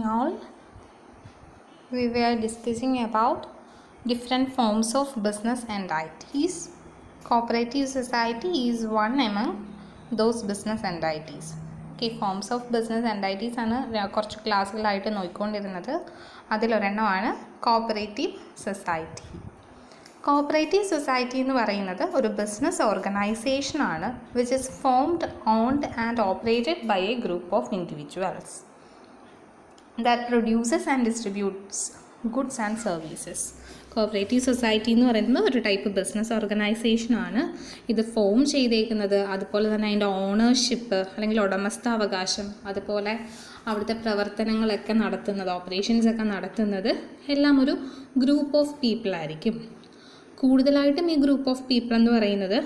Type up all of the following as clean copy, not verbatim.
all. We were discussing about different forms of business entities. Cooperative society is one among those business entities. Okay, forms of business entities ആണ് കുറച്ച് ക്ലാസ്സുകളായിട്ട് നോക്കിക്കൊണ്ടിരുന്നത്. അതിലൊരെണ്ണമാണ് cooperative society. Cooperative society എന്ന് പറയുന്നത് ഒരു business ഓർഗനൈസേഷനാണ് which is formed, owned and operated by a group of individuals that produces and distributes goods and services. Cooperative society എന്ന് പറയുന്നത് ഒരു ടൈപ്പ് ബിസിനസ് ഓർഗനൈസേഷനാണ്. ഇത് ഫോം ചെയ്തേക്കുന്നത്, അതുപോലെ തന്നെ അതിൻ്റെ ഓണർഷിപ്പ് അല്ലെങ്കിൽ ഉടമസ്ഥാവകാശം, അതുപോലെ അവിടുത്തെ പ്രവർത്തനങ്ങളൊക്കെ നടത്തുന്നത്, ഓപ്പറേഷൻസ് ഒക്കെ നടത്തുന്നത് എല്ലാം ഒരു ഗ്രൂപ്പ് ഓഫ് പീപ്പിൾ ആയിരിക്കും. കൂടുതലായിട്ടും ഈ ഗ്രൂപ്പ് ഓഫ് പീപ്പിൾ എന്ന് പറയുന്നത്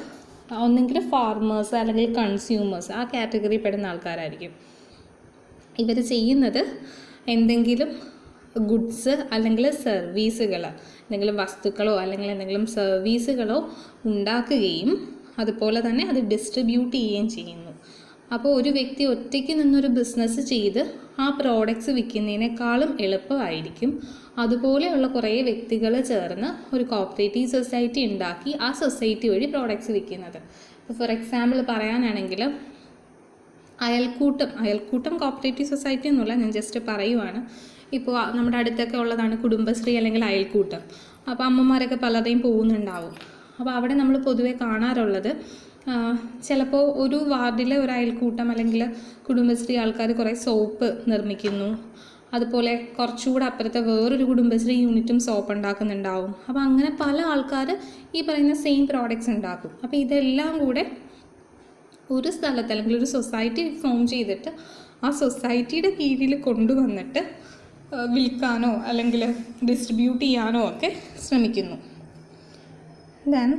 ഒന്നെങ്കിൽ ഫാർമേഴ്സ് അല്ലെങ്കിൽ കൺസ്യൂമേഴ്സ്, ആ കാറ്റഗറി പെടുന്ന ആൾക്കാരായിരിക്കും. ഇവർ ചെയ്യുന്നത് എന്തെങ്കിലും ഗുഡ്സ് അല്ലെങ്കിൽ സർവീസുകൾ, എന്തെങ്കിലും വസ്തുക്കളോ അല്ലെങ്കിൽ എന്തെങ്കിലും സർവീസുകളോ ഉണ്ടാക്കുകയും അതുപോലെ തന്നെ അത് ഡിസ്ട്രിബ്യൂട്ട് ചെയ്യുകയും ചെയ്യുന്നു. അപ്പോൾ ഒരു വ്യക്തി ഒറ്റയ്ക്ക് നിന്നൊരു ബിസിനസ് ചെയ്ത് ആ പ്രോഡക്റ്റ്സ് വിൽക്കുന്നതിനേക്കാളും എളുപ്പമായിരിക്കും അതുപോലെയുള്ള കുറേ വ്യക്തികൾ ചേർന്ന് ഒരു കോപ്പറേറ്റീവ് സൊസൈറ്റി ഉണ്ടാക്കി ആ സൊസൈറ്റി വഴി പ്രോഡക്റ്റ്സ് വിൽക്കുന്നത്. ഫോർ എക്സാമ്പിൾ പറയാനാണെങ്കിൽ അയൽക്കൂട്ടം കോപ്പറേറ്റീവ് സൊസൈറ്റി എന്നുള്ള ഞാൻ ജസ്റ്റ് പറയുവാണ്. ഇപ്പോൾ നമ്മുടെ അടുത്തൊക്കെ ഉള്ളതാണ് കുടുംബശ്രീ അല്ലെങ്കിൽ അയൽക്കൂട്ടം. അപ്പോൾ അമ്മമാരൊക്കെ പലരെയും പോകുന്നുണ്ടാവും. അപ്പോൾ അവിടെ നമ്മൾ പൊതുവെ കാണാറുള്ളത് ചിലപ്പോൾ ഒരു വാർഡിലെ ഒരു അയൽക്കൂട്ടം അല്ലെങ്കിൽ കുടുംബശ്രീ ആൾക്കാർ കുറേ സോപ്പ് നിർമ്മിക്കുന്നു. അതുപോലെ കുറച്ചുകൂടെ അപ്പുറത്തെ വേറൊരു കുടുംബശ്രീ യൂണിറ്റും സോപ്പ് ഉണ്ടാക്കുന്നുണ്ടാവും. അപ്പോൾ അങ്ങനെ പല ആൾക്കാർ ഈ പറയുന്ന സെയിം പ്രോഡക്റ്റ്സ് ഉണ്ടാക്കും. അപ്പോൾ ഇതെല്ലാം കൂടെ ഒരു സ്ഥലത്ത് അല്ലെങ്കിൽ ഒരു സൊസൈറ്റി ഫോം ചെയ്തിട്ട് ആ സൊസൈറ്റിയുടെ കീഴിൽ കൊണ്ടുവന്നിട്ട് വിൽക്കാനോ അല്ലെങ്കിൽ ഡിസ്ട്രിബ്യൂട്ട് ചെയ്യാനോ ഒക്കെ ശ്രമിക്കുന്നു. Then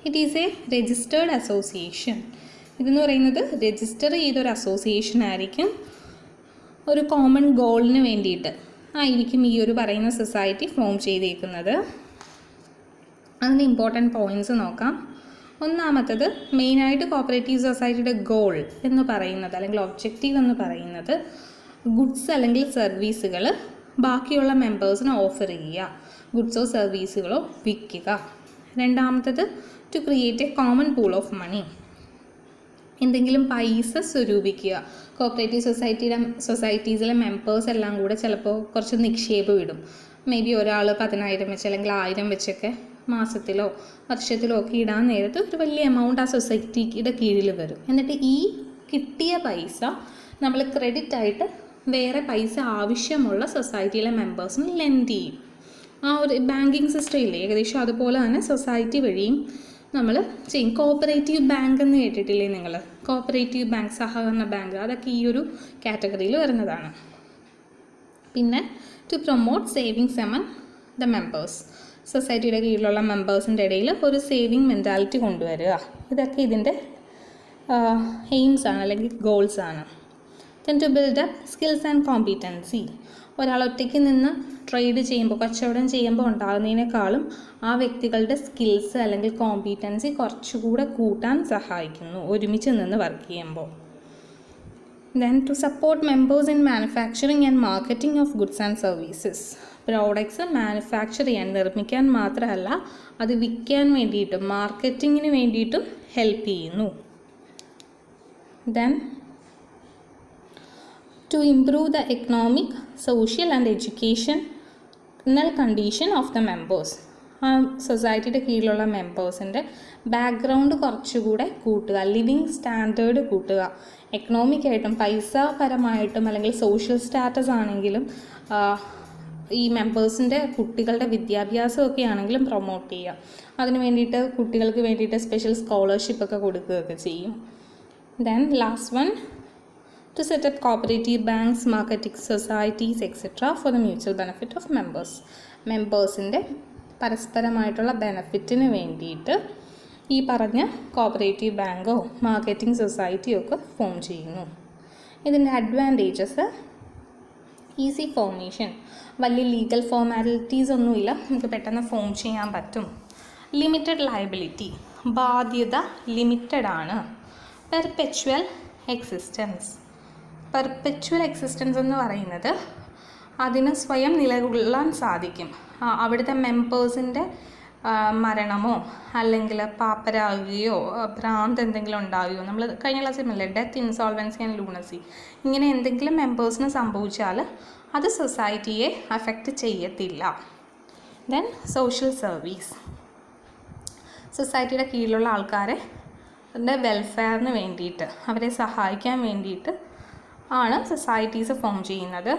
it is A registered association. ഇതെന്ന് പറയുന്നത് രജിസ്റ്റർ ചെയ്തൊരു അസോസിയേഷൻ ആയിരിക്കും. ഒരു കോമൺ ഗോളിന് വേണ്ടിയിട്ട് ആയിരിക്കും ഈ ഒരു പറയുന്ന സൊസൈറ്റി ഫോം ചെയ്തേക്കുന്നത്. അതിൻ്റെ ഇമ്പോർട്ടൻറ്റ് പോയിൻറ്റ്സ് നോക്കാം. ഒന്നാമത്തത്, മെയിനായിട്ട് കോപ്പറേറ്റീവ് സൊസൈറ്റിയുടെ ഗോൾ എന്ന് പറയുന്നത് അല്ലെങ്കിൽ ഒബ്ജക്റ്റീവ് എന്ന് പറയുന്നത് ഗുഡ്സ് അല്ലെങ്കിൽ സർവീസുകൾ ബാക്കിയുള്ള മെമ്പേഴ്സിന് ഓഫർ ചെയ്യുക, ഗുഡ്സോ സർവീസുകളോ വിൽക്കുക. രണ്ടാമത്തത്, to create a common pool of money, എന്തെങ്കിലും പൈസ സ്വരൂപിക്കുക. കോപ്പറേറ്റീവ് സൊസൈറ്റീസിലെ മെമ്പേഴ്സ് എല്ലാം കൂടെ ചിലപ്പോൾ കുറച്ച് നിക്ഷേപം ഇടും. മേ ബി ഒരാൾ 10,000 വെച്ച് അല്ലെങ്കിൽ 1000 വെച്ചൊക്കെ മാസത്തിലോ വർഷത്തിലോ ഒക്കെ ഇടാൻ നേരത്ത് ഒരു വലിയ എമൗണ്ട് ആ സൊസൈറ്റിയുടെ കീഴിൽ വരും. എന്നിട്ട് ഈ കിട്ടിയ പൈസ നമ്മൾ ക്രെഡിറ്റ് ആയിട്ട് വേറെ പൈസ ആവശ്യമുള്ള സൊസൈറ്റിയിലെ മെമ്പേഴ്സിന് ലെൻഡ് ചെയ്യും. ആ ഒരു ബാങ്കിങ് സിസ്റ്റം ഇല്ലേ, ഏകദേശം അതുപോലെ തന്നെ സൊസൈറ്റി വഴിയും നമ്മൾ ചെയ്യും. കോപ്പറേറ്റീവ് ബാങ്ക് എന്ന് കേട്ടിട്ടില്ലേ നിങ്ങൾ? കോപ്പറേറ്റീവ് ബാങ്ക്, സഹകരണ ബാങ്ക്, അതൊക്കെ ഈ ഒരു കാറ്റഗറിയിൽ വരുന്നതാണ്. പിന്നെ to promote savings among the members, സൊസൈറ്റിയുടെ കീഴിലുള്ള മെമ്പേഴ്സിൻ്റെ ഇടയിൽ ഒരു സേവിങ് മെൻറ്റാലിറ്റി കൊണ്ടുവരിക. ഇതൊക്കെ ഇതിൻ്റെ എയിംസ് ആണ് അല്ലെങ്കിൽ ഗോൾസ് ആണ്. Then to build up skills and competency, ഒരാൾ ഒറ്റയ്ക്ക് നിന്ന് ട്രേഡ് ചെയ്യുമ്പോൾ, കച്ചവടം ചെയ്യുമ്പോൾ ഉണ്ടാകുന്നതിനേക്കാളും ആ വ്യക്തികളുടെ സ്കിൽസ് അല്ലെങ്കിൽ കോമ്പീറ്റൻസി കുറച്ചുകൂടെ കൂട്ടാൻ സഹായിക്കുന്നു ഒരുമിച്ച് നിന്ന് വർക്ക് ചെയ്യുമ്പോൾ. Then to support members in manufacturing and marketing of goods and services, products manufacture ചെയ്യാൻ, നിർമ്മിക്കാൻ മാത്രമല്ല അത് വിൽക്കാൻ വേണ്ടിയിട്ടും മാർക്കറ്റിങ്ങിന് വേണ്ടിയിട്ടും ഹെൽപ്പ് ചെയ്യുന്നു. Then to improve the economic, social and educational condition of the members, ആ സൊസൈറ്റിയുടെ കീഴിലുള്ള മെമ്പേഴ്സിൻ്റെ ബാക്ക്ഗ്രൗണ്ട് കുറച്ചുകൂടെ കൂട്ടുക, ലിവിങ് സ്റ്റാൻഡേർഡ് കൂട്ടുക. എക്കണോമിക്കായിട്ടും പൈസാപരമായിട്ടും അല്ലെങ്കിൽ സോഷ്യൽ സ്റ്റാറ്റസ് ആണെങ്കിലും ഈ മെമ്പേഴ്സിൻ്റെ കുട്ടികളുടെ വിദ്യാഭ്യാസമൊക്കെ ആണെങ്കിലും പ്രൊമോട്ട് ചെയ്യുക. അതിന് വേണ്ടിയിട്ട് കുട്ടികൾക്ക് വേണ്ടിയിട്ട് സ്പെഷ്യൽ സ്കോളർഷിപ്പൊക്കെ കൊടുക്കുകയൊക്കെ ചെയ്യും. Then last one, to set up cooperative banks, marketing societies etcetera for the mutual benefit of members, മെമ്പേഴ്സിൻ്റെ പരസ്പരമായിട്ടുള്ള ബെനഫിറ്റിന് വേണ്ടിയിട്ട് ഈ പറഞ്ഞ കോപ്പറേറ്റീവ് ബാങ്കോ മാർക്കറ്റിംഗ് സൊസൈറ്റിയോ ഒക്കെ ഫോം ചെയ്യുന്നു. ഇതിൻ്റെ അഡ്വാൻറ്റേജസ്, ഈസി ഫോർമേഷൻ, വലിയ ലീഗൽ ഫോർമാലിറ്റീസ് ഒന്നുമില്ല, നമുക്ക് പെട്ടെന്ന് ഫോം ചെയ്യാൻ പറ്റും. ലിമിറ്റഡ് ലയബിലിറ്റി, ബാധ്യത ലിമിറ്റഡ് ആണ്. പെർപെച്വൽ എക്സിസ്റ്റൻസ്, പെർപെച്വൽ എക്സിസ്റ്റൻസ് എന്ന് പറയുന്നത് അതിന് സ്വയം നിലകൊള്ളാൻ സാധിക്കും. അവിടുത്തെ മെമ്പേഴ്സിൻ്റെ മരണമോ അല്ലെങ്കിൽ പാപ്പരാകുകയോ ഭ്രാന്ത് എന്തെങ്കിലും ഉണ്ടാകുകയോ, നമ്മൾ കഴിഞ്ഞ ക്ലാസ്സിൽ പറഞ്ഞില്ലേ ഡെത്ത്, ഇൻസോൾവൻസി ആൻഡ് ലൂണസി, ഇങ്ങനെ എന്തെങ്കിലും മെമ്പേഴ്സിന് സംഭവിച്ചാൽ അത് സൊസൈറ്റിയെ അഫക്റ്റ് ചെയ്യത്തില്ല. ദെൻ സോഷ്യൽ സർവീസ്, സൊസൈറ്റിയുടെ കീഴിലുള്ള ആൾക്കാരെ വെൽഫെയറിന് വേണ്ടിയിട്ട്, അവരെ സഹായിക്കാൻ വേണ്ടിയിട്ട് ആണ് സൊസൈറ്റീസ് ഫോം ചെയ്യുന്നത്.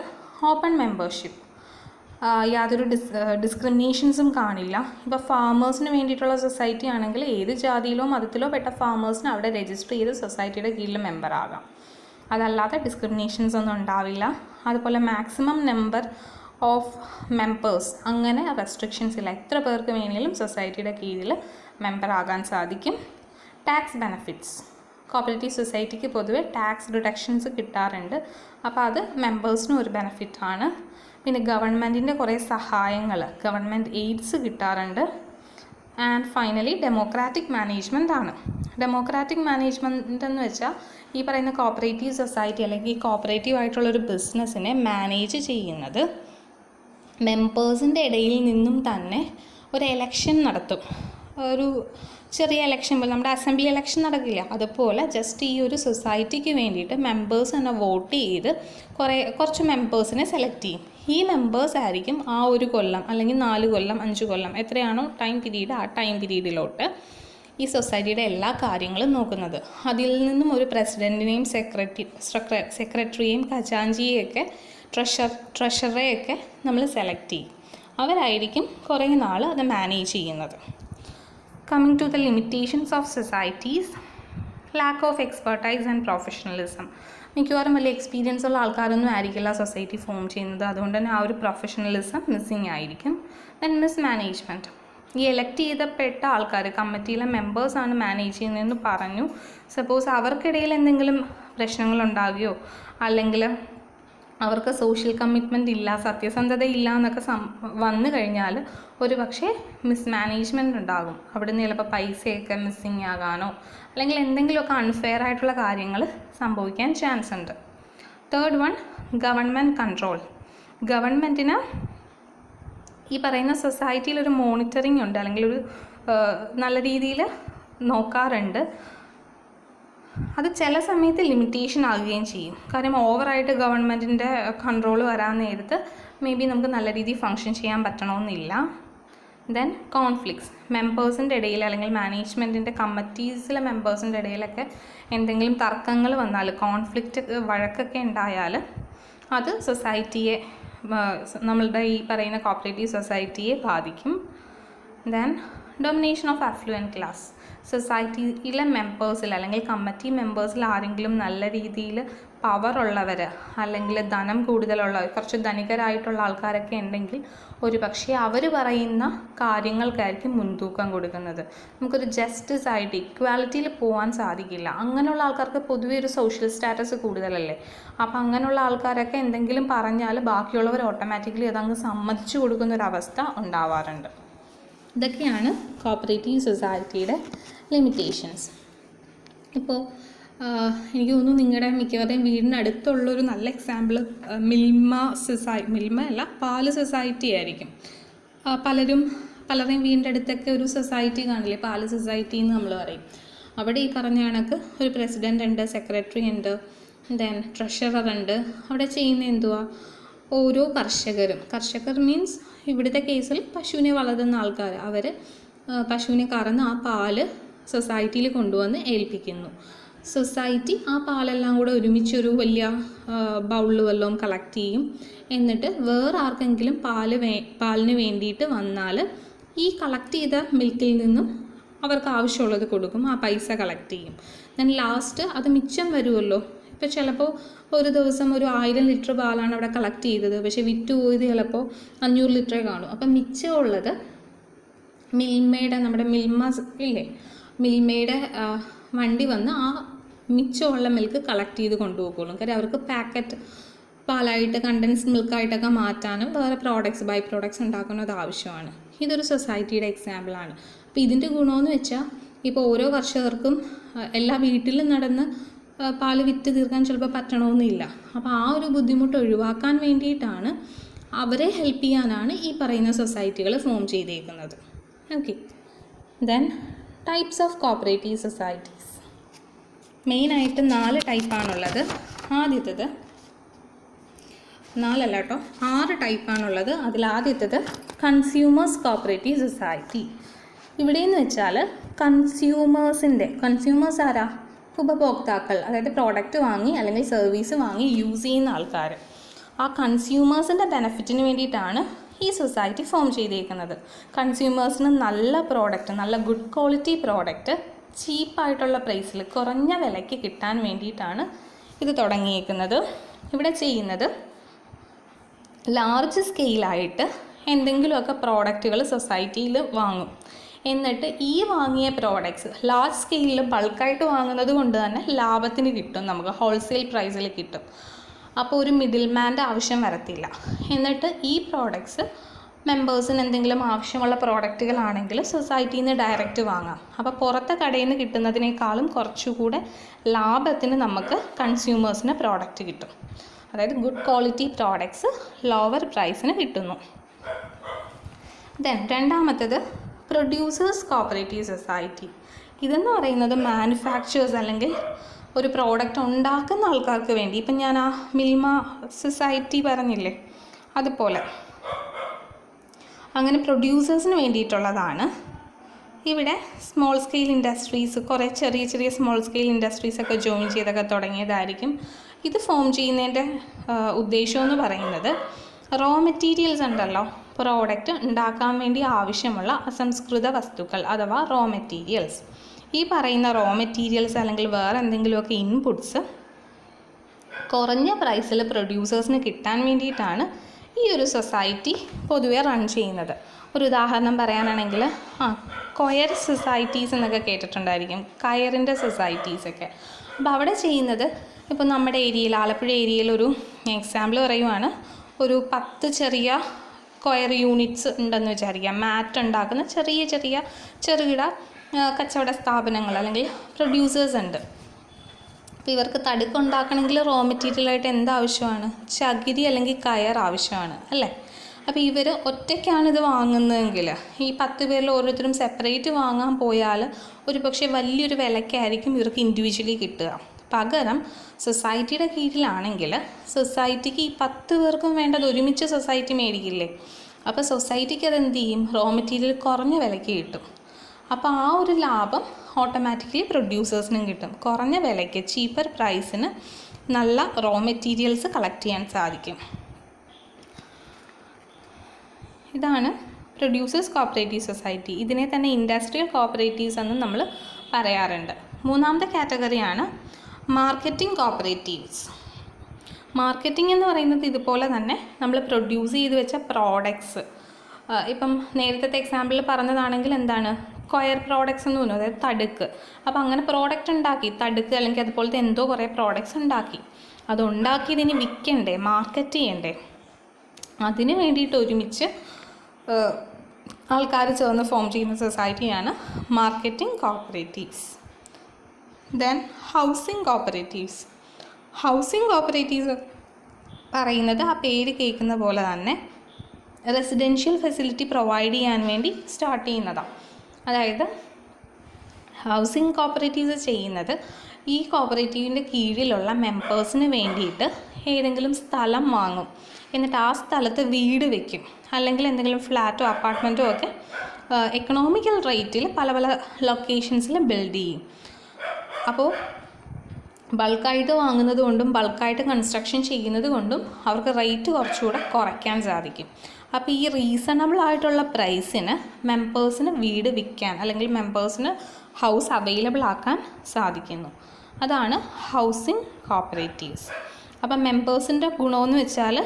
ഓപ്പൺ മെമ്പർഷിപ്പ്, യാതൊരു ഡിസ്ക്രിമിനേഷൻസും കാണില്ല. ഇപ്പോൾ ഫാമേഴ്സിന് വേണ്ടിയിട്ടുള്ള സൊസൈറ്റി ആണെങ്കിൽ ഏത് ജാതിയിലോ മതത്തിലോ പെട്ട ഫാമേഴ്സിന് അവിടെ രജിസ്റ്റർ ചെയ്ത് സൊസൈറ്റിയുടെ കീഴിൽ മെമ്പറാകാം. അതല്ലാതെ ഡിസ്ക്രിമിനേഷൻസ് ഒന്നും ഉണ്ടാവില്ല. അതുപോലെ മാക്സിമം നമ്പർ ഓഫ് മെമ്പേഴ്സ്, അങ്ങനെ റെസ്ട്രിക്ഷൻസ് ഇല്ല. എത്ര പേർക്ക് വേണമെങ്കിലും സൊസൈറ്റിയുടെ കീഴിൽ മെമ്പറാകാൻ സാധിക്കും. ടാക്സ് ബെനഫിറ്റ്സ്, കോപ്പറേറ്റീവ് സൊസൈറ്റിക്ക് പൊതുവെ ടാക്സ് റിഡക്ഷൻസ് കിട്ടാറുണ്ട്. അപ്പോൾ അത് മെമ്പേഴ്സിനും ഒരു ബെനഫിറ്റാണ്. പിന്നെ ഗവൺമെൻറ്റിൻ്റെ കുറേ സഹായങ്ങൾ, ഗവൺമെൻറ് എയ്ഡ്സ് കിട്ടാറുണ്ട്. ആൻഡ് ഫൈനലി ഡെമോക്രാറ്റിക് മാനേജ്മെൻ്റ് ആണ്. ഡെമോക്രാറ്റിക് മാനേജ്മെൻ്റ് എന്ന് വെച്ചാൽ ഈ പറയുന്ന കോപ്പറേറ്റീവ് സൊസൈറ്റി അല്ലെങ്കിൽ ഈ കോപ്പറേറ്റീവ് ആയിട്ടുള്ളൊരു ബിസിനസ്സിനെ മാനേജ് ചെയ്യുന്നത് മെമ്പേഴ്സിൻ്റെ ഇടയിൽ നിന്നും തന്നെ ഒരു എലക്ഷൻ നടത്തും. ഒരു ചെറിയ എലക്ഷൻ പോലെ നമ്മുടെ അസംബ്ലി എലക്ഷൻ നടക്കില്ല, അതുപോലെ ജസ്റ്റ് ഈ ഒരു സൊസൈറ്റിക്ക് വേണ്ടിയിട്ട് മെമ്പേഴ്സ് തന്നെ വോട്ട് ചെയ്ത് കുറച്ച് മെമ്പേഴ്സിനെ സെലക്ട് ചെയ്യും. ഈ മെമ്പേഴ്സ് ആയിരിക്കും ആ ഒരു കൊല്ലം അല്ലെങ്കിൽ 4 കൊല്ലം 5 കൊല്ലം എത്രയാണോ ടൈം പീരീഡ്, ആ ടൈം പീരീഡിലോട്ട് ഈ സൊസൈറ്റിയുടെ എല്ലാ കാര്യങ്ങളും നോക്കുന്നത്. അതിൽ നിന്നും ഒരു പ്രസിഡൻറ്റിനെയും സെക്രട്ടറിയെയും ഖജാൻജിയെയൊക്കെ ട്രഷറെയൊക്കെ നമ്മൾ സെലക്ട് ചെയ്യും. അവരായിരിക്കും കുറേ നാൾ അത് മാനേജ് ചെയ്യുന്നത്. Coming to the limitations of societies, lack of expertise and professionalism. മിക്കവാറും വലിയ എക്സ്പീരിയൻസ് ഉള്ള ആൾക്കാരൊന്നും ആയിരിക്കില്ല സൊസൈറ്റി ഫോം ചെയ്യുന്നത്. അതുകൊണ്ട് തന്നെ ആ ഒരു പ്രൊഫഷണലിസം മിസ്സിങ് ആയിരിക്കും. ദെൻ മിസ്മാനേജ്മെൻറ്റ്, ഈ എലക്ട് ചെയ്തപ്പെട്ട ആൾക്കാർ, കമ്മിറ്റിയിലെ മെമ്പേഴ്സാണ് മാനേജ് ചെയ്യുന്നതെന്ന് പറഞ്ഞു. സപ്പോസ് അവർക്കിടയിൽ എന്തെങ്കിലും പ്രശ്നങ്ങളുണ്ടാകുകയോ അല്ലെങ്കിൽ അവർക്ക് സോഷ്യൽ കമ്മിറ്റ്മെൻറ്റ് ഇല്ല, സത്യസന്ധത ഇല്ല എന്നൊക്കെ വന്നു കഴിഞ്ഞാൽ ഒരു പക്ഷേ മിസ്മാനേജ്മെൻറ്റ് ഉണ്ടാകും. അവിടെ നിന്ന് ചിലപ്പോൾ പൈസയൊക്കെ മിസ്സിങ് ആകാനോ അല്ലെങ്കിൽ എന്തെങ്കിലുമൊക്കെ അൺഫെയർ ആയിട്ടുള്ള കാര്യങ്ങൾ സംഭവിക്കാൻ ചാൻസ് ഉണ്ട്. Third one, government control. ഗവൺമെൻറ്റിന് ഈ പറയുന്ന സൊസൈറ്റിയിലൊരു മോണിറ്ററിങ് ഉണ്ട്, അല്ലെങ്കിൽ ഒരു നല്ല രീതിയിൽ നോക്കാറുണ്ട്. അത് ചില സമയത്ത് ലിമിറ്റേഷൻ ആകുകയും ചെയ്യും. കാര്യം ഓവറായിട്ട് ഗവൺമെൻറ്റിൻ്റെ കൺട്രോൾ വരാൻ നേരത്ത് മേ ബി നമുക്ക് നല്ല രീതിയിൽ ഫങ്ഷൻ ചെയ്യാൻ പറ്റണമെന്നില്ല. ദെൻ കോൺഫ്ലിക്ട്സ്, മെമ്പേഴ്സിൻ്റെ ഇടയിൽ അല്ലെങ്കിൽ മാനേജ്മെൻറ്റിൻ്റെ കമ്മിറ്റീസിലെ മെമ്പേഴ്സിൻ്റെ ഇടയിലൊക്കെ എന്തെങ്കിലും തർക്കങ്ങൾ വന്നാൽ, കോൺഫ്ലിക്റ്റ് വഴക്കൊക്കെ ഉണ്ടായാൽ അത് സൊസൈറ്റിയെ, നമ്മളുടെ ഈ പറയുന്ന കോപ്പറേറ്റീവ് സൊസൈറ്റിയെ ബാധിക്കും. Then domination of affluent class, സൊസൈറ്റിയിലെ മെമ്പേഴ്സിൽ അല്ലെങ്കിൽ കമ്മിറ്റി മെമ്പേഴ്സിൽ ആരെങ്കിലും നല്ല രീതിയിൽ പവറുള്ളവർ അല്ലെങ്കിൽ ധനം കൂടുതലുള്ളവർ, കുറച്ച് ധനികരായിട്ടുള്ള ആൾക്കാരൊക്കെ ഉണ്ടെങ്കിൽ ഒരു പക്ഷേ അവർ പറയുന്ന കാര്യങ്ങൾക്കായിരിക്കും മുൻതൂക്കം കൊടുക്കുന്നത്. നമുക്കൊരു ജസ്റ്റിസ് ആയിട്ട് ഇക്വാലിറ്റിയിൽ പോകാൻ സാധിക്കില്ല. അങ്ങനെയുള്ള ആൾക്കാർക്ക് പൊതുവേ ഒരു സോഷ്യൽ സ്റ്റാറ്റസ് കൂടുതലല്ലേ. അപ്പോൾ അങ്ങനെയുള്ള ആൾക്കാരൊക്കെ എന്തെങ്കിലും പറഞ്ഞാൽ ബാക്കിയുള്ളവർ ഓട്ടോമാറ്റിക്കലി അതങ്ങ് സമ്മതിച്ചു കൊടുക്കുന്നൊരവസ്ഥ ഉണ്ടാവാറുണ്ട്. ഇതൊക്കെയാണ് കോപ്പറേറ്റീവ് സൊസൈറ്റിയുടെ ലിമിറ്റേഷൻസ്. ഇപ്പോൾ എനിക്ക് തോന്നുന്നു നിങ്ങളുടെ മിക്കവാറും വീടിനടുത്തുള്ളൊരു നല്ല എക്സാമ്പിൾ മിൽമ അല്ല, പാല് സൊസൈറ്റി ആയിരിക്കും. പലരുടെയും വീടിൻ്റെ അടുത്തൊക്കെ ഒരു സൊസൈറ്റി കാണില്ലേ, പാല് സൊസൈറ്റി എന്ന് നമ്മൾ പറയും. അവിടെ ഈ പറഞ്ഞ കണക്ക് ഒരു പ്രസിഡൻ്റ് ഉണ്ട്, സെക്രട്ടറി ഉണ്ട്, ദെൻ ട്രഷറർ ഉണ്ട്. അവിടെ ചെയ്യുന്ന എന്തുവാ, ഓരോ കർഷകർ മീൻസ് ഇവിടുത്തെ കേസിൽ പശുവിനെ വളർത്തുന്ന ആൾക്കാർ, അവർ പശുവിനെ കറന്ന് ആ പാല് സൊസൈറ്റിയിൽ കൊണ്ടുവന്ന് ഏൽപ്പിക്കുന്നു. സൊസൈറ്റി ആ പാലെല്ലാം കൂടെ ഒരുമിച്ചൊരു വലിയ ബൗളിൽ വല്ലതും കളക്ട് ചെയ്യും. എന്നിട്ട് വേറെ ആർക്കെങ്കിലും പാലിന് വേണ്ടിയിട്ട് വന്നാൽ ഈ കളക്ട് ചെയ്ത മിൽക്കിൽ നിന്നും അവർക്ക് ആവശ്യമുള്ളത് കൊടുക്കും, ആ പൈസ കളക്ട് ചെയ്യും. ദെൻ ലാസ്റ്റ് അത് മിച്ചം വരുമല്ലോ. ഇപ്പോൾ ചിലപ്പോൾ ഒരു ദിവസം ഒരു 1000 ലിറ്റർ പാലാണ് അവിടെ കളക്ട് ചെയ്തത്, പക്ഷേ വിറ്റുപോയത് ചിലപ്പോൾ 500 ലിറ്ററേ കാണും. അപ്പം മിച്ചമുള്ളത് മിൽമയുടെ, നമ്മുടെ മിൽമയുടെ വണ്ടി വന്ന് ആ മിച്ചമുള്ള മിൽക്ക് കളക്ട് ചെയ്ത് കൊണ്ടുപോകുള്ളൂ. കാര്യം അവർക്ക് പാക്കറ്റ് പാലായിട്ട് കണ്ടൻസ്ഡ് മിൽക്കായിട്ടൊക്കെ മാറ്റാനും വേറെ ബൈ പ്രോഡക്ട്സ് ഉണ്ടാക്കുന്നത് ആവശ്യമാണ്. ഇതൊരു സൊസൈറ്റിയുടെ എക്സാമ്പിളാണ്. അപ്പോൾ ഇതിൻ്റെ ഗുണമെന്ന് വെച്ചാൽ ഇപ്പോൾ ഓരോ കർഷകർക്കും എല്ലാ വീട്ടിലും നടന്ന് പാല് വിറ്റ് തീർക്കാൻ ചിലപ്പോൾ പറ്റണമെന്നില്ല. അപ്പോൾ ആ ഒരു ബുദ്ധിമുട്ട് ഒഴിവാക്കാൻ വേണ്ടിയിട്ടാണ്, അവരെ ഹെൽപ്പ് ചെയ്യാനാണ് ഈ പറയുന്ന സൊസൈറ്റികൾ ഫോം ചെയ്തേക്കുന്നത്. Okay. Then types of cooperative societies. മെയിനായിട്ട് 4 ടൈപ്പാണുള്ളത്. ആദ്യത്തേത് 4 അല്ല കേട്ടോ, 6 ടൈപ്പാണുള്ളത്. അതിലാദ്യത്തേത് കൺസ്യൂമേഴ്സ് കോപ്പറേറ്റീവ് സൊസൈറ്റി. ഇവിടെയെന്ന് വെച്ചാൽ കൺസ്യൂമേഴ്സ് ആരാ? ഉപഭോക്താക്കൾ, അതായത് പ്രോഡക്റ്റ് വാങ്ങി അല്ലെങ്കിൽ സർവീസ് വാങ്ങി യൂസ് ചെയ്യുന്ന ആൾക്കാർ. ആ കൺസ്യൂമേഴ്സിൻ്റെ ബെനഫിറ്റിന് വേണ്ടിയിട്ടാണ് ഈ സൊസൈറ്റി ഫോം ചെയ്തേക്കുന്നത്. കൺസ്യൂമേഴ്സിന് നല്ല പ്രോഡക്റ്റ്, നല്ല ഗുഡ് ക്വാളിറ്റി പ്രോഡക്റ്റ് ചീപ്പായിട്ടുള്ള പ്രൈസിൽ, കുറഞ്ഞ വിലയ്ക്ക് കിട്ടാൻ വേണ്ടിയിട്ടാണ് ഇത് തുടങ്ങിയേക്കുന്നത്. ഇവിടെ ചെയ്യുന്നത് ലാർജ് സ്കെയിലായിട്ട് എന്തെങ്കിലുമൊക്കെ പ്രോഡക്റ്റുകൾ സൊസൈറ്റിയിൽ വാങ്ങും. എന്നിട്ട് ഈ വാങ്ങിയ പ്രോഡക്ട്സ് ലാർജ് സ്കെയിലിൽ ബൾക്കായിട്ട് വാങ്ങുന്നത് കൊണ്ട് തന്നെ ലാഭത്തിന് കിട്ടും, നമുക്ക് ഹോൾസെയിൽ പ്രൈസിൽ കിട്ടും. അപ്പോൾ ഒരു മിഡിൽ മാൻ്റെ ആവശ്യം വരത്തില്ല. എന്നിട്ട് ഈ പ്രോഡക്ട്സ് മെമ്പേഴ്സിന് എന്തെങ്കിലും ആവശ്യമുള്ള പ്രോഡക്റ്റുകളാണെങ്കിൽ സൊസൈറ്റിയിൽ നിന്ന് ഡയറക്റ്റ് വാങ്ങാം. അപ്പോൾ പുറത്തെ കടയിൽ നിന്ന് കിട്ടുന്നതിനേക്കാളും കുറച്ചുകൂടെ ലാഭത്തിന് നമുക്ക് കൺസ്യൂമേഴ്സിന് പ്രോഡക്റ്റ് കിട്ടും. അതായത് ഗുഡ് ക്വാളിറ്റി പ്രോഡക്ട്സ് ലോവർ പ്രൈസിന് കിട്ടുന്നു. ദെൻ രണ്ടാമത്തേത് പ്രൊഡ്യൂസേഴ്സ് കോപ്പറേറ്റീവ് സൊസൈറ്റി. ഇതെന്ന് പറയുന്നത് മാനുഫാക്ചേഴ്സ് അല്ലെങ്കിൽ ഒരു പ്രോഡക്റ്റ് ഉണ്ടാക്കുന്ന ആൾക്കാർക്ക് വേണ്ടി, ഇപ്പം ഞാൻ ആ മിൽമ സൊസൈറ്റി പറഞ്ഞില്ലേ, അതുപോലെ അങ്ങനെ പ്രൊഡ്യൂസേഴ്സിന് വേണ്ടിയിട്ടുള്ളതാണ്. ഇവിടെ സ്മോൾ സ്കെയിൽ ഇൻഡസ്ട്രീസ്, കുറേ ചെറിയ ചെറിയ സ്മോൾ സ്കെയിൽ ഇൻഡസ്ട്രീസൊക്കെ ജോയിൻ ചെയ്തൊക്കെ തുടങ്ങിയതായിരിക്കും. ഇത് ഫോം ചെയ്യുന്നതിൻ്റെ ഉദ്ദേശമെന്ന് പറയുന്നത് റോ മെറ്റീരിയൽസ് ഉണ്ടല്ലോ, പ്രോഡക്റ്റ് ഉണ്ടാക്കാൻ വേണ്ടി ആവശ്യമുള്ള അസംസ്കൃത വസ്തുക്കൾ അഥവാ റോ മെറ്റീരിയൽസ്. ഈ പറയുന്ന റോ മെറ്റീരിയൽസ് അല്ലെങ്കിൽ വേറെ എന്തെങ്കിലുമൊക്കെ ഇൻപുട്സ് കുറഞ്ഞ പ്രൈസിൽ പ്രൊഡ്യൂസേഴ്സിന് കിട്ടാൻ വേണ്ടിയിട്ടാണ് ഈ ഒരു സൊസൈറ്റി പൊതുവെ റൺ ചെയ്യുന്നത്. ഒരു ഉദാഹരണം പറയാനാണെങ്കിൽ കൊയർ സൊസൈറ്റീസ് എന്നൊക്കെ കേട്ടിട്ടുണ്ടായിരിക്കും, കയറിൻ്റെ സൊസൈറ്റീസൊക്കെ. അപ്പോൾ അവിടെ ചെയ്യുന്നത്, ഇപ്പോൾ നമ്മുടെ ഏരിയയിൽ, ആലപ്പുഴ ഏരിയയിൽ ഒരു എക്സാമ്പിൾ പറയുവാണ്, ഒരു 10 ചെറിയ കൊയർ യൂണിറ്റ്സ് ഉണ്ടെന്ന് വിചാരിക്കാം. മാറ്റ് ഉണ്ടാക്കുന്ന ചെറുകിട കച്ചവട സ്ഥാപനങ്ങൾ അല്ലെങ്കിൽ പ്രൊഡ്യൂസേഴ്സ് ഉണ്ട്. അപ്പോൾ ഇവർക്ക് തടുക്കുണ്ടാക്കണമെങ്കിൽ റോ മെറ്റീരിയലായിട്ട് എന്താവശ്യമാണ്? ചകിരി അല്ലെങ്കിൽ കയർ ആവശ്യമാണ് അല്ലേ? അപ്പോൾ ഇവർ ഒറ്റയ്ക്കാണ് ഇത് വാങ്ങുന്നതെങ്കിൽ ഈ 10 പേരിൽ ഓരോരുത്തരും സെപ്പറേറ്റ് വാങ്ങാൻ പോയാൽ ഒരു പക്ഷേ വലിയൊരു വിലയ്ക്കായിരിക്കും ഇവർക്ക് ഇൻഡിവിജ്വലി കിട്ടുക. പകരം സൊസൈറ്റിയുടെ കീഴിലാണെങ്കിൽ സൊസൈറ്റിക്ക് ഈ 10 പേർക്കും വേണ്ടത് ഒരുമിച്ച് സൊസൈറ്റി മേടിക്കില്ലേ? അപ്പോൾ സൊസൈറ്റിക്ക് അതെന്ത് ചെയ്യും? റോ മെറ്റീരിയൽ കുറഞ്ഞ വിലയ്ക്ക് കിട്ടും. അപ്പോൾ ആ ഒരു ലാഭം ഓട്ടോമാറ്റിക്കലി പ്രൊഡ്യൂസേഴ്സിനും കിട്ടും. കുറഞ്ഞ വിലയ്ക്ക്, ചീപ്പർ പ്രൈസിന് നല്ല റോ മെറ്റീരിയൽസ് കളക്ട് ചെയ്യാൻ സാധിക്കും. ഇതാണ് പ്രൊഡ്യൂസേഴ്സ് കോപ്പറേറ്റീവ് സൊസൈറ്റി. ഇതിനെ തന്നെ ഇൻഡസ്ട്രിയൽ കോപ്പറേറ്റീവ്സ് എന്ന് നമ്മൾ പറയാറുണ്ട്. മൂന്നാമത്തെ കാറ്റഗറിയാണ് മാർക്കറ്റിംഗ് കോപ്പറേറ്റീവ്സ്. മാർക്കറ്റിംഗ് എന്ന് പറയുന്നത് ഇതുപോലെ തന്നെ നമ്മൾ പ്രൊഡ്യൂസ് ചെയ്ത് വെച്ച പ്രോഡക്ട്സ്, ഇപ്പം നേരത്തെ എക്സാമ്പിളിൽ പറഞ്ഞതാണെങ്കിൽ എന്താണ്, കൊയർ പ്രോഡക്ട്സ് എന്ന് പറഞ്ഞു, അതായത് തടുക്ക്. അപ്പോൾ അങ്ങനെ പ്രോഡക്റ്റ് ഉണ്ടാക്കി, തടുക്ക് അല്ലെങ്കിൽ അതുപോലത്തെ എന്തോ കുറേ പ്രോഡക്ട്സ് ഉണ്ടാക്കി. അതുണ്ടാക്കിയതിന് വിൽക്കണ്ടേ, മാർക്കറ്റ് ചെയ്യണ്ടേ? അതിന് വേണ്ടിയിട്ട് ഒരുമിച്ച് ആൾക്കാർ ചേർന്ന് ഫോം ചെയ്യുന്ന സൊസൈറ്റിയാണ് marketing cooperatives. Then housing cooperatives. Housing cooperatives പറയുന്നത് ആ പേര് കേൾക്കുന്ന പോലെ തന്നെ റെസിഡൻഷ്യൽ ഫെസിലിറ്റി പ്രൊവൈഡ് ചെയ്യാൻ വേണ്ടി സ്റ്റാർട്ട് ചെയ്യുന്നതാണ്. അതായത് ഹൗസിംഗ് കോപ്പറേറ്റീവ്സ് ചെയ്യുന്നത് ഈ കോപ്പറേറ്റീവിൻ്റെ കീഴിലുള്ള മെമ്പേഴ്സിന് വേണ്ടിയിട്ട് ഏതെങ്കിലും സ്ഥലം വാങ്ങും, എന്നിട്ട് ആ സ്ഥലത്ത് വീട് വയ്ക്കും, അല്ലെങ്കിൽ എന്തെങ്കിലും ഫ്ലാറ്റോ അപ്പാർട്ട്മെൻറ്റോ ഒക്കെ എക്കണോമിക്കൽ റേറ്റിൽ പല പല ലൊക്കേഷൻസിൽ ബിൽഡ് ചെയ്യും. അപ്പോൾ ബൾക്കായിട്ട് വാങ്ങുന്നത് കൊണ്ടും ബൾക്കായിട്ട് കൺസ്ട്രക്ഷൻ ചെയ്യുന്നത് കൊണ്ടും അവർക്ക് റേറ്റ് കുറച്ചുകൂടെ കുറയ്ക്കാൻ സാധിക്കും. അപ്പോൾ ഈ റീസണബിൾ ആയിട്ടുള്ള പ്രൈസിന് മെമ്പേഴ്സിന് വീട് വിൽക്കാൻ അല്ലെങ്കിൽ മെമ്പേഴ്സിന് ഹൗസ് അവൈലബിൾ ആക്കാൻ സാധിക്കുന്നു. അതാണ് ഹൗസിംഗ് കോപ്പറേറ്റീവ്സ്. അപ്പം മെമ്പേഴ്സിൻ്റെ ഗുണമെന്ന് വെച്ചാൽ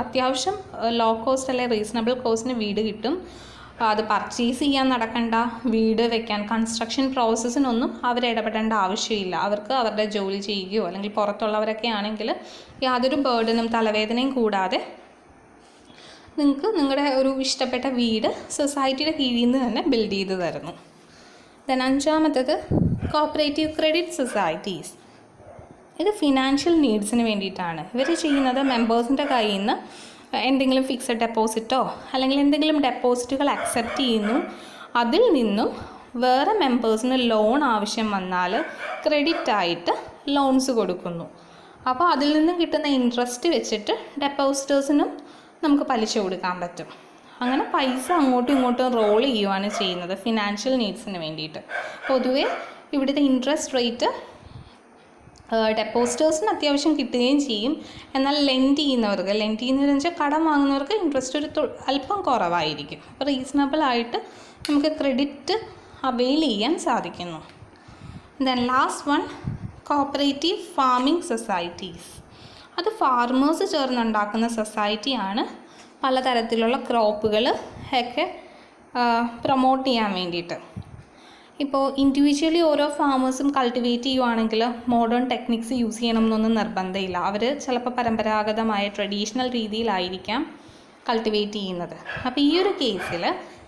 അത്യാവശ്യം ലോ കോസ്റ്റ് അല്ലെങ്കിൽ റീസണബിൾ കോസ്റ്റിന് വീട് കിട്ടും. അത് പർച്ചേസ് ചെയ്യാൻ നടക്കണ്ട, വീട് വെക്കാൻ കൺസ്ട്രക്ഷൻ പ്രോസസ്സിനൊന്നും അവരിടപെടേണ്ട ആവശ്യമില്ല. അവർക്ക് അവരുടെ ജോലി ചെയ്യുകയോ അല്ലെങ്കിൽ പുറത്തുള്ളവരൊക്കെ ആണെങ്കിൽ യാതൊരു ബേർഡനും തലവേദനയും കൂടാതെ നിങ്ങൾക്ക് നിങ്ങളുടെ ഒരു ഇഷ്ടപ്പെട്ട വീട് സൊസൈറ്റിയുടെ കീഴിൽ നിന്ന് തന്നെ ബിൽഡ് ചെയ്ത് തരുന്നു. ദെൻ അഞ്ചാമത്തേത് കോപ്പറേറ്റീവ് ക്രെഡിറ്റ് സൊസൈറ്റീസ്. ഇത് ഫിനാൻഷ്യൽ നീഡ്സിന് വേണ്ടിയിട്ടാണ്. ഇവർ ചെയ്യുന്നത് മെമ്പേഴ്സിൻ്റെ കയ്യിൽ നിന്ന് എന്തെങ്കിലും ഫിക്സഡ് ഡെപ്പോസിറ്റോ അല്ലെങ്കിൽ എന്തെങ്കിലും ഡെപ്പോസിറ്റുകൾ അക്സെപ്റ്റ് ചെയ്യുന്നു. അതിൽ നിന്നും വേറെ മെമ്പേഴ്സിന് ലോൺ ആവശ്യം വന്നാൽ ക്രെഡിറ്റ് ആയിട്ട് ലോൺസ് കൊടുക്കുന്നു. അപ്പോൾ അതിൽ നിന്നും കിട്ടുന്ന ഇൻട്രസ്റ്റ് വെച്ചിട്ട് ഡെപ്പോസിറ്റേഴ്സിനും നമുക്ക് പലിശ കൊടുക്കാൻ പറ്റും. അങ്ങനെ പൈസ അങ്ങോട്ടും ഇങ്ങോട്ടും റോൾ ചെയ്യുകയാണ് ചെയ്യുന്നത് ഫിനാൻഷ്യൽ നീഡ്സിന് വേണ്ടിയിട്ട്. പൊതുവേ ഇവിടുത്തെ ഇൻട്രസ്റ്റ് റേറ്റ് ഡെപ്പോസിറ്റേഴ്സിന് അത്യാവശ്യം കിട്ടുകയും ചെയ്യും. എന്നാൽ ലെൻഡ് ചെയ്യുന്നവരെന്ന് വെച്ചാൽ കടം വാങ്ങുന്നവർക്ക് ഇൻട്രസ്റ്റ് ഒരു അല്പം കുറവായിരിക്കും. അപ്പോൾ റീസണബിളായിട്ട് നമുക്ക് ക്രെഡിറ്റ് അവെയിൽ ചെയ്യാൻ സാധിക്കുന്നു. Then last one, cooperative farming societies. അത് ഫാർമേഴ്സ് ചേർന്നുണ്ടാക്കുന്ന സൊസൈറ്റിയാണ്. പലതരത്തിലുള്ള ക്രോപ്പുകൾ ഒക്കെ പ്രൊമോട്ട് ചെയ്യാൻ വേണ്ടിയിട്ട്. ഇപ്പോൾ ഇൻഡിവിജ്വലി ഓരോ ഫാമേഴ്സും കൾട്ടിവേറ്റ് ചെയ്യുവാണെങ്കിൽ മോഡേൺ ടെക്നിക്സ് യൂസ് ചെയ്യണം എന്നൊന്നും നിർബന്ധമില്ല. അവർ ചിലപ്പോൾ പരമ്പരാഗതമായ ട്രഡീഷണൽ രീതിയിലായിരിക്കാം കൾട്ടിവേറ്റ് ചെയ്യുന്നത്. അപ്പോൾ ഈ ഒരു കേസിൽ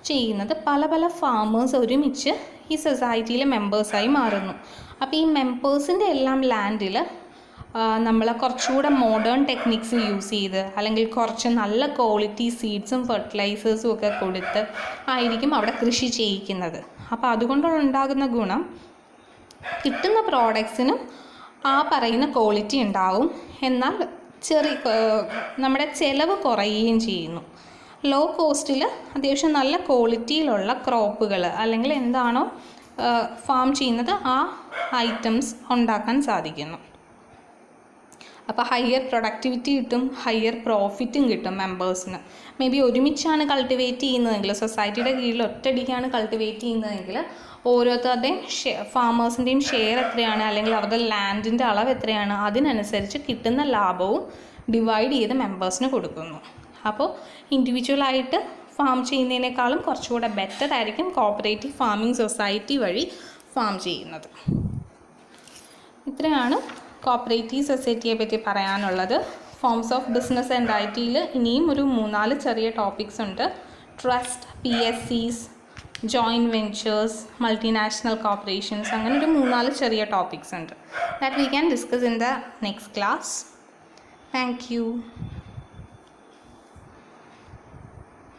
ചെയ്യുന്നത് പല പല ഫാമേഴ്സ് ഒരുമിച്ച് ഈ സൊസൈറ്റിയിലെ മെമ്പേഴ്സായി മാറുന്നു. അപ്പോൾ ഈ മെമ്പേഴ്സിൻ്റെ എല്ലാം ലാൻഡിൽ നമ്മൾ കുറച്ചുകൂടെ മോഡേൺ ടെക്നിക്സ് യൂസ് ചെയ്ത് അല്ലെങ്കിൽ കുറച്ച് നല്ല ക്വാളിറ്റി സീഡ്സും ഫെർട്ടിലൈസേഴ്സും ഒക്കെ കൊടുത്ത് ആയിരിക്കും അവിടെ കൃഷി ചെയ്യിക്കുന്നത്. അപ്പോൾ അതുകൊണ്ടുണ്ടാകുന്ന ഗുണം കിട്ടുന്ന പ്രോഡക്ട്സിനും ആ പറയുന്ന ക്വാളിറ്റി ഉണ്ടാവും. എന്നാൽ നമ്മുടെ ചിലവ് കുറയുകയും ചെയ്യുന്നു. ലോ കോസ്റ്റിൽ അത്യാവശ്യം നല്ല ക്വാളിറ്റിയിലുള്ള ക്രോപ്പുകൾ അല്ലെങ്കിൽ എന്താണോ ഫാം ചെയ്യുന്നത് ആ ഐറ്റംസ് ഉണ്ടാക്കാൻ സാധിക്കുന്നു. അപ്പോൾ ഹയർ പ്രൊഡക്ടിവിറ്റി കിട്ടും, ഹയർ പ്രോഫിറ്റും കിട്ടും മെമ്പേഴ്സിന്. മേ ബി ഒരുമിച്ചാണ് കൾട്ടിവേറ്റ് ചെയ്യുന്നതെങ്കിൽ, സൊസൈറ്റിയുടെ കീഴിൽ ഒറ്റയടിക്കാണ് കൾട്ടിവേറ്റ് ചെയ്യുന്നതെങ്കിൽ ഓരോരുത്തരുടെയും ഫാമേഴ്സിൻ്റെയും ഷെയർ എത്രയാണ് അല്ലെങ്കിൽ അവരുടെ ലാൻഡിൻ്റെ അളവ് എത്രയാണ് അതിനനുസരിച്ച് കിട്ടുന്ന ലാഭവും ഡിവൈഡ് ചെയ്ത് മെമ്പേഴ്സിന് കൊടുക്കുന്നു. അപ്പോൾ ഇൻഡിവിജ്വലായിട്ട് ഫാം ചെയ്യുന്നതിനേക്കാളും കുറച്ചുകൂടെ ബെറ്റർ ആയിരിക്കും കോപ്പറേറ്റീവ് ഫാമിംഗ് സൊസൈറ്റി വഴി ഫാം ചെയ്യുന്നത്. ഇത്രയാണ് കോപ്പറേറ്റീവ് സൊസൈറ്റിയെ പറ്റി പറയാനുള്ളത്. ഫോംസ് ഓഫ് ബിസിനസ് ആൻഡ് ഐറ്റിയിൽ ഇനിയും ഒരു 3-4 ചെറിയ ടോപ്പിക്സ് ഉണ്ട്. Trust, PSCs, joint ventures, multinational corporations, അങ്ങനെ ഒരു 3-4 ചെറിയ ടോപ്പിക്സ് ഉണ്ട്. That we can discuss in the next class. Thank you.